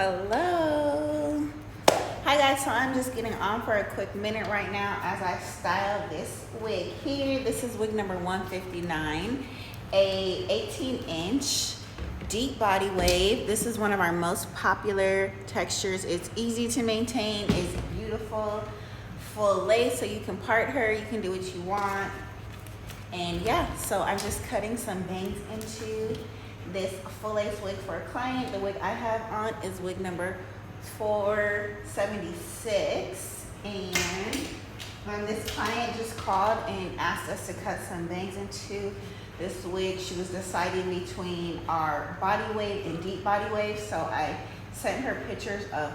Hello. Hi guys, so I'm just getting on for a quick minute right now as I style this wig here. This is wig number 159, a 18-inch deep body wave. This is one of our most popular textures. It's easy to maintain, it's beautiful, full lace, so you can part her, you can do what you want. And yeah, so I'm just cutting some bangs into this full lace wig for a client. The wig I have on is wig number 476, and this client just called and asked us to cut some bangs into this wig. She was deciding between our body wave and deep body wave, so I sent her pictures of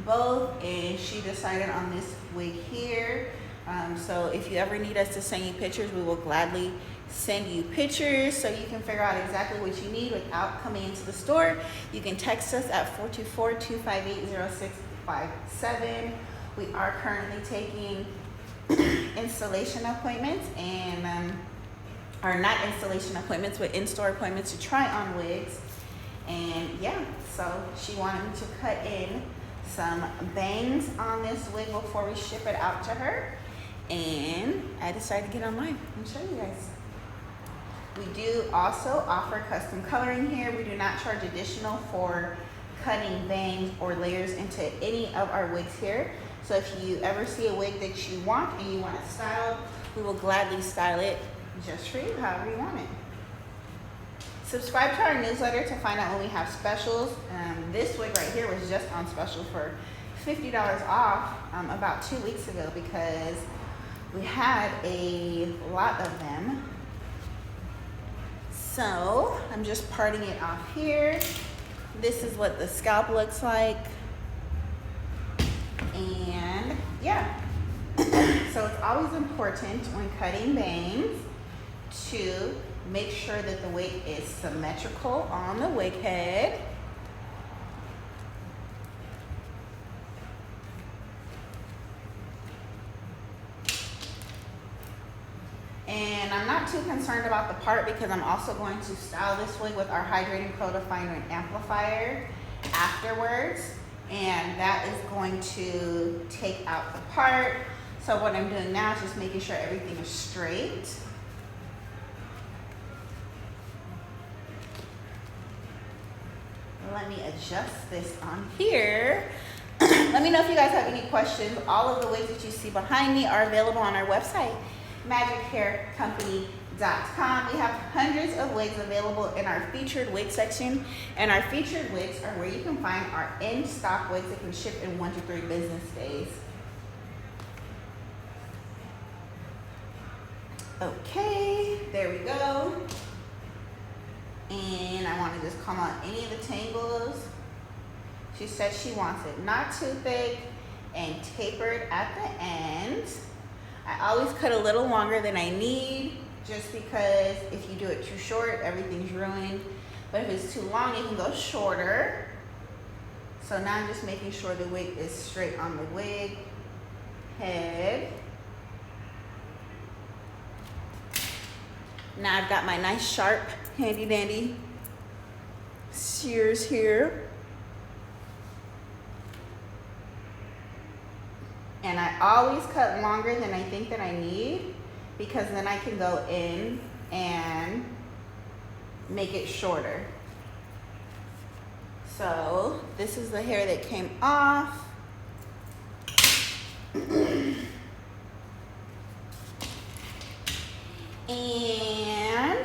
both and she decided on this wig here. So if you ever need us to send you pictures, we will gladly send you pictures so you can figure out exactly what you need without coming into the store. You can text us at 424-258-0657. We are currently taking installation appointments and or not installation appointments, but in-store appointments to try on wigs. And yeah, so she wanted me to cut in some bangs on this wig before we ship it out to her. And I decided to get online and show you guys. We do also offer custom coloring here. We do not charge additional for cutting bangs or layers into any of our wigs here. So if you ever see a wig that you want and you want it styled, we will gladly style it just for you, however you want it. Subscribe to our newsletter to find out when we have specials. This wig right here was just on special for $50 off about 2 weeks ago because we had a lot of them. So I'm just parting it off here. This is what the scalp looks like. And yeah, so it's always important when cutting bangs to make sure that the wig is symmetrical on the wig head. And I'm not too concerned about the part because I'm also going to style this wig with our Hydrating Curl Definer and Amplifier afterwards. And that is going to take out the part. So what I'm doing now is just making sure everything is straight. Let me adjust this on here. Let me know if you guys have any questions. All of the wigs that you see behind me are available on our website, magichaircompany.com. We have hundreds of wigs available in our featured wig section, and our featured wigs are where you can find our in-stock wigs that can ship in 1 to 3 business days. Okay, there we go. And I want to just comb out any of the tangles. She said she wants it not too thick and tapered at the end. I always cut a little longer than I need just because if you do it too short, everything's ruined. But if it's too long, you can go shorter. So now I'm just making sure the wig is straight on the wig head. Now I've got my nice sharp handy dandy shears here. And I always cut longer than I think that I need because then I can go in and make it shorter. So this is the hair that came off. And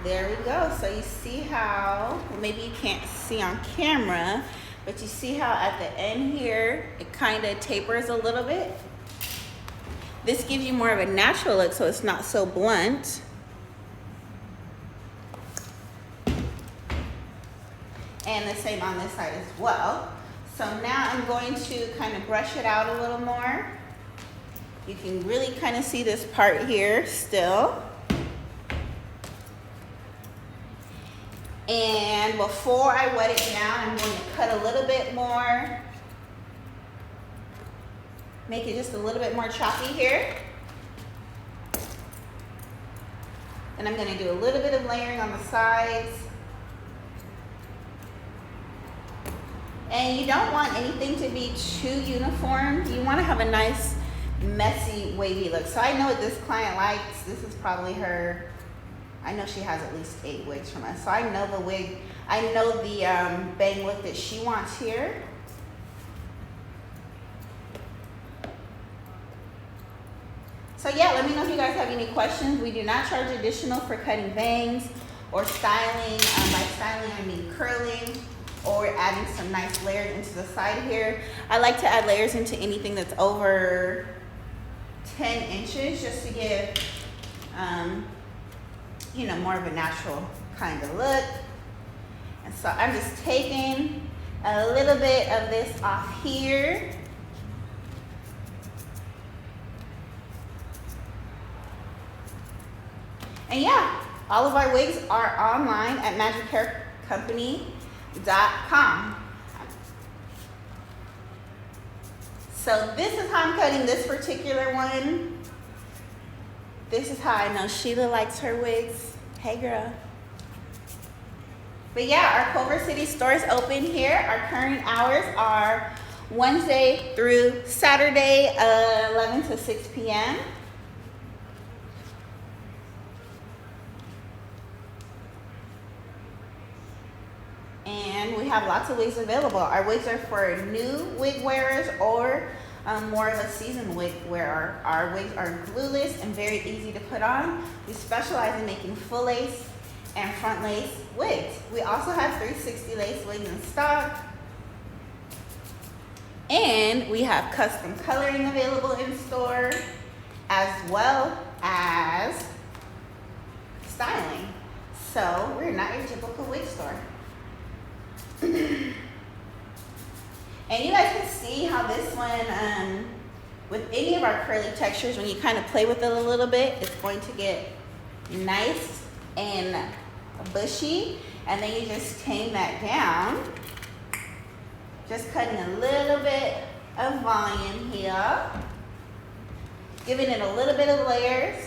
there we go. So you see how, well, maybe you can't see on camera, but you see how at the end here, it kind of tapers a little bit. This gives you more of a natural look, so it's not so blunt. And the same on this side as well. So now I'm going to kind of brush it out a little more. You can really kind of see this part here still. And before I wet it down, I'm going to cut a little bit more. Make it just a little bit more choppy here. And I'm going to do a little bit of layering on the sides. And you don't want anything to be too uniform. You want to have a nice, messy, wavy look. So I know what this client likes. This is probably her. I know she has at least 8 wigs from us. So I know the wig, I know the bang look that she wants here. So yeah, let me know if you guys have any questions. We do not charge additional for cutting bangs or styling. By styling, I mean curling or adding some nice layers into the side here. I like to add layers into anything that's over 10 inches just to give, you know, more of a natural kind of look. And so I'm just taking a little bit of this off here. And yeah, all of our wigs are online at magichaircompany.com. So this is how I'm cutting this particular one. This is how I know Sheila likes her wigs. Hey girl. But yeah, our Culver City store is open here. Our current hours are Wednesday through Saturday, 11 to 6 p.m. And we have lots of wigs available. Our wigs are for new wig wearers or more of a seasoned wig wearer. Our wigs are glueless and very easy to put on. We specialize in making full lace and front lace wigs. We also have 360 lace wigs in stock. And we have custom coloring available in store as well as styling. So we're not your typical wig store. And you guys can see how this one, with any of our curly textures, when you kind of play with it a little bit, it's going to get nice and bushy. And then you just tame that down. Just cutting a little bit of volume here. Giving it a little bit of layers.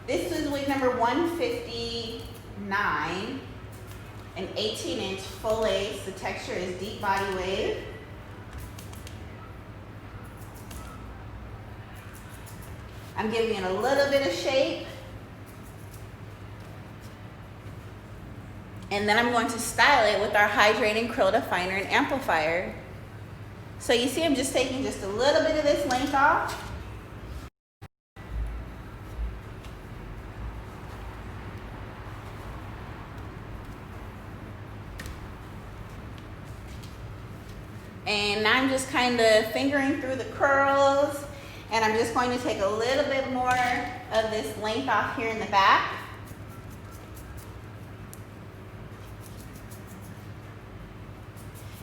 This is wig number 159, an 18-inch full lace. The texture is deep body wave. I'm giving it a little bit of shape. And then I'm going to style it with our Hydrating Curl Definer and Amplifier. So you see I'm just taking just a little bit of this length off. And now I'm just kind of fingering through the curls, and I'm just going to take a little bit more of this length off here in the back.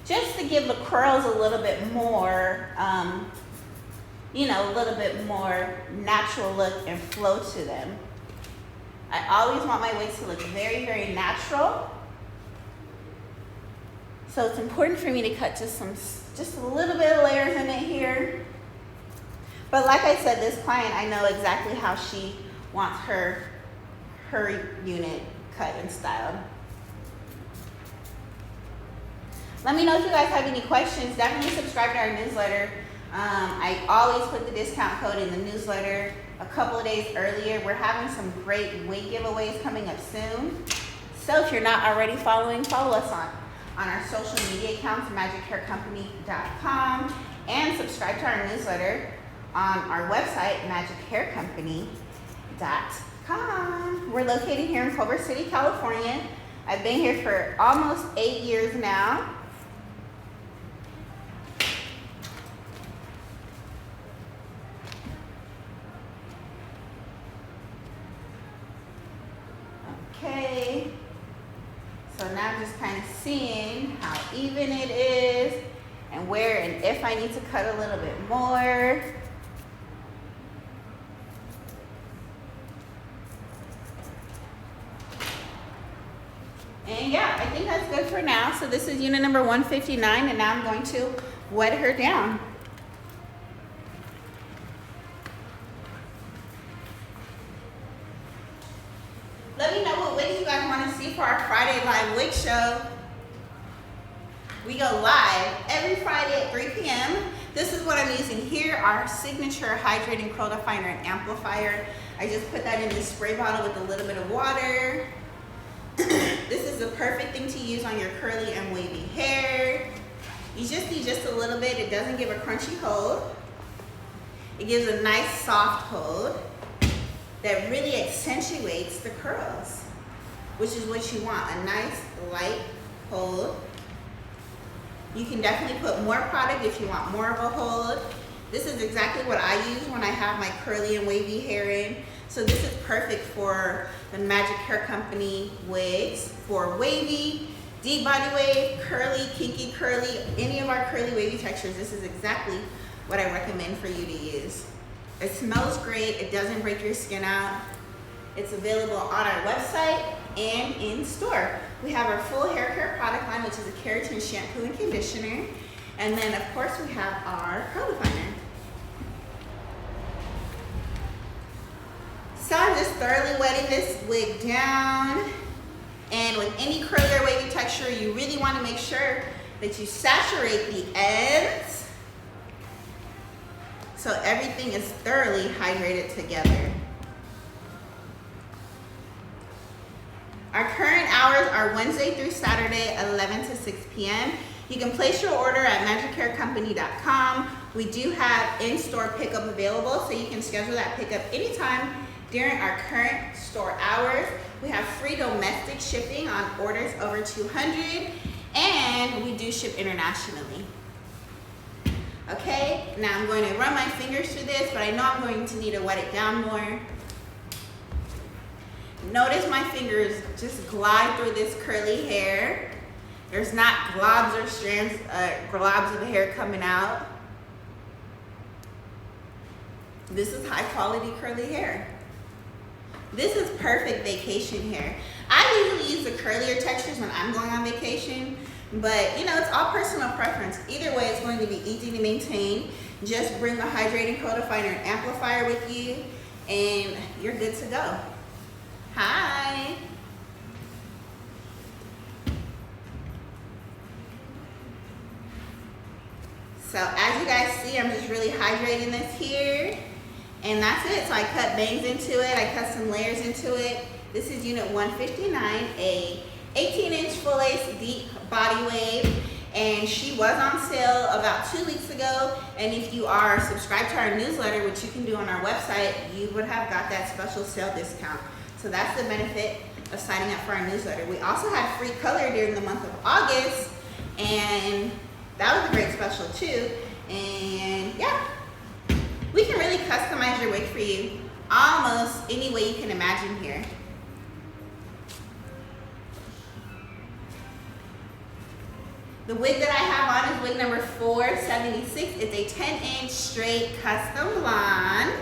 Just to give the curls a little bit more, you know, a little bit more natural look and flow to them. I always want my wigs to look very, very natural. So it's important for me to cut just a little bit of layers in it here. But like I said, this client, I know exactly how she wants her unit cut and styled. Let me know if you guys have any questions. Definitely subscribe to our newsletter. I always put the discount code in the newsletter a couple of days earlier. We're having some great wig giveaways coming up soon. So if you're not already following, follow us on our social media accounts, magichaircompany.com, and subscribe to our newsletter on our website, magichaircompany.com. We're located here in Culver City, California. I've been here for almost 8 years now. Okay. So now I'm just kind of seeing how even it is and where and if I need to cut a little bit more. And yeah, I think that's good for now. So this is unit number 159, and now I'm going to wet her down. Let me know what wigs you guys want to see for our Friday live wig show. We go live every Friday at 3 p.m. This is what I'm using here, our signature hydrating curl definer and amplifier. I just put that in this spray bottle with a little bit of water. This is the perfect thing to use on your curly and wavy hair. You just need just a little bit. It doesn't give a crunchy hold. It gives a nice soft hold that really accentuates the curls, which is what you want, a nice light hold. You can definitely put more product if you want more of a hold. This is exactly what I use when I have my curly and wavy hair in. So this is perfect for the Magic Hair Company wigs, for wavy, deep body wave, curly, kinky curly, any of our curly wavy textures. This is exactly what I recommend for you to use. It smells great. It doesn't break your skin out. It's available on our website and in store. We have our full hair care product line, which is a keratin shampoo and conditioner. And then of course we have our curl definer. So I'm just thoroughly wetting this wig down. And with any curly or wavy texture, you really want to make sure that you saturate the ends so everything is thoroughly hydrated together. Our current hours are Wednesday through Saturday, 11 to 6 p.m. You can place your order at magichaircompany.com. We do have in-store pickup available, so you can schedule that pickup anytime during our current store hours. We have free domestic shipping on orders over 200, and we do ship internationally. Okay, now I'm going to run my fingers through this, but I know I'm going to need to wet it down more. Notice my fingers just glide through this curly hair. There's not globs or strands, globs of hair coming out. This is high quality curly hair. This is perfect vacation hair. I usually use the curlier textures when I'm going on vacation, but you know, it's all personal preference. Either way, it's going to be easy to maintain. Just bring the hydrating curl definer and amplifier with you, and you're good to go. Hi. So as you guys see, I'm just really hydrating this here. And that's it. So I cut bangs into it. I cut some layers into it. This is unit 159, a 18-inch full lace deep body wave. And she was on sale about 2 weeks ago. And if you are subscribed to our newsletter, which you can do on our website, you would have got that special sale discount. So that's the benefit of signing up for our newsletter. We also had free color during the month of August, and that was a great special too. And yeah, we can really customize your wig for you almost any way you can imagine here. The wig that I have on is wig number 476. It's a 10-inch straight custom blonde.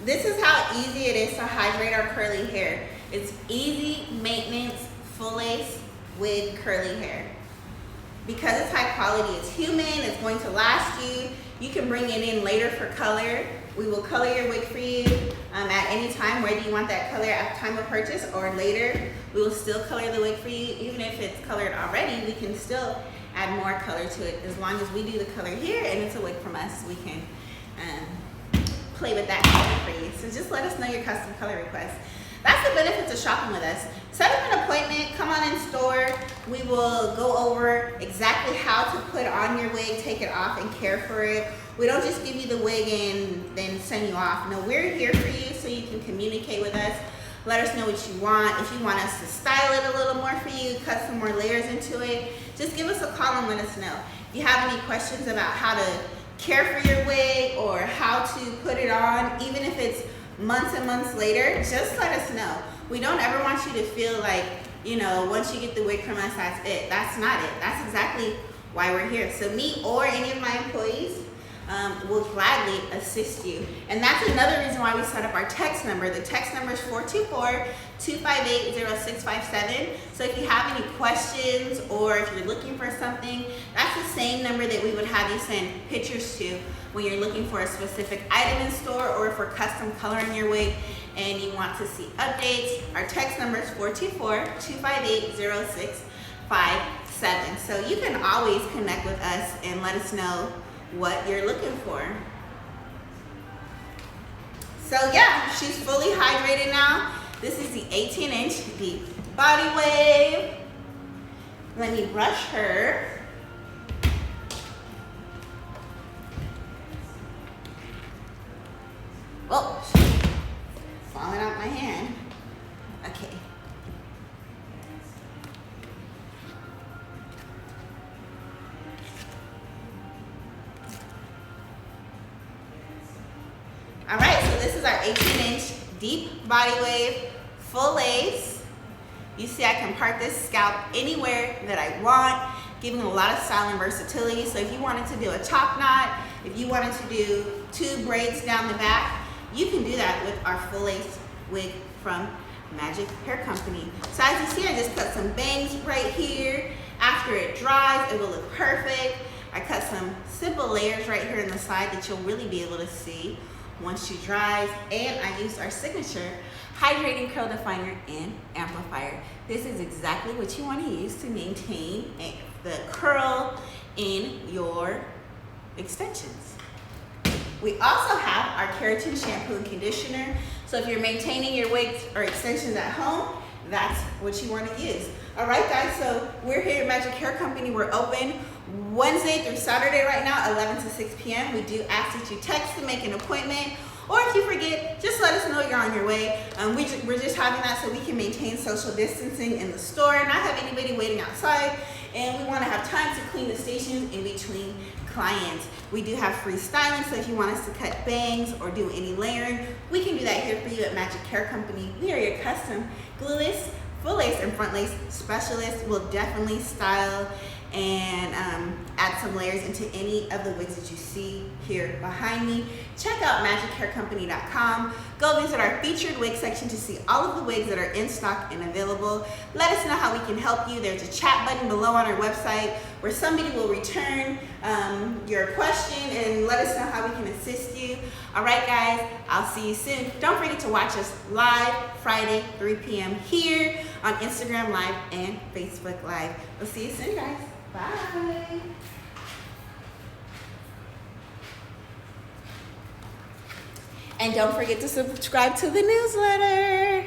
This is how easy it is to hydrate our curly hair. It's easy maintenance, full lace with curly hair. Because it's high quality, it's human, it's going to last you. You can bring it in later for color. We will color your wig for you at any time, whether you want that color at time of purchase or later. We will still color the wig for you. Even if it's colored already, we can still add more color to it. As long as we do the color here and it's a wig from us, we can play with that color for you. So just let us know your custom color requests. That's the benefits of shopping with us. Set up an appointment, come on in store. We will go over exactly how to put on your wig, take it off, and care for it. We don't just give you the wig and then send you off. No, we're here for you so you can communicate with us. Let us know what you want. If you want us to style it a little more for you, cut some more layers into it, just give us a call and let us know. If you have any questions about how to care for your wig or how to put it on, even if it's months and months later, just let us know. We don't ever want you to feel like, you know, once you get the wig from us, that's it. That's not it. That's exactly why we're here. So me or any of my employees will gladly assist you. And that's another reason why we set up our text number. The text number is 424-258-0657. So if you have any questions or if you're looking for something, that's the same number that we would have you send pictures to when you're looking for a specific item in store or for custom coloring your wig and you want to see updates. Our text number is 424-258-0657. So you can always connect with us and let us know what you're looking for. So yeah, she's fully hydrated now. This is the 18-inch deep body wave. Let me brush her. Oh, she's falling out my hand. Okay. All right, so this is our 18-inch deep body wave, full lace. You see I can part this scalp anywhere that I want, giving a lot of style and versatility. So if you wanted to do a top knot, if you wanted to do 2 braids down the back, you can do that with our full lace wig from Magic Hair Company. So as you see, I just cut some bangs right here. After it dries, it will look perfect. I cut some simple layers right here in the side that you'll really be able to see once she dries. And I used our signature Hydrating Curl Definer and Amplifier. This is exactly what you want to use to maintain the curl in your extensions. We also have our keratin shampoo and conditioner. So if you're maintaining your wigs or extensions at home, that's what you want to use. All right, guys, so we're here at Magic Hair Company. We're open Wednesday through Saturday right now, 11 to 6 p.m. We do ask that you text to make an appointment, or if you forget, just let us know you're on your way. We're just having that so we can maintain social distancing in the store, not have anybody waiting outside, and we want to have time to clean the stations in between clients. We do have free styling, so if you want us to cut bangs or do any layering, we can do that here for you at Magic Hair Company. We are your custom glueless, full lace, and front lace specialist. Will definitely style and add some layers into any of the wigs that you see here behind me. Check out magichaircompany.com. Go visit our featured wig section to see all of the wigs that are in stock and available. Let us know how we can help you. There's a chat button below on our website where somebody will return your question and let us know how we can assist you. All right, guys, I'll see you soon. Don't forget to watch us live Friday, 3 p.m. here on Instagram Live and Facebook Live. We'll see you soon, guys. Bye. And don't forget to subscribe to the newsletter.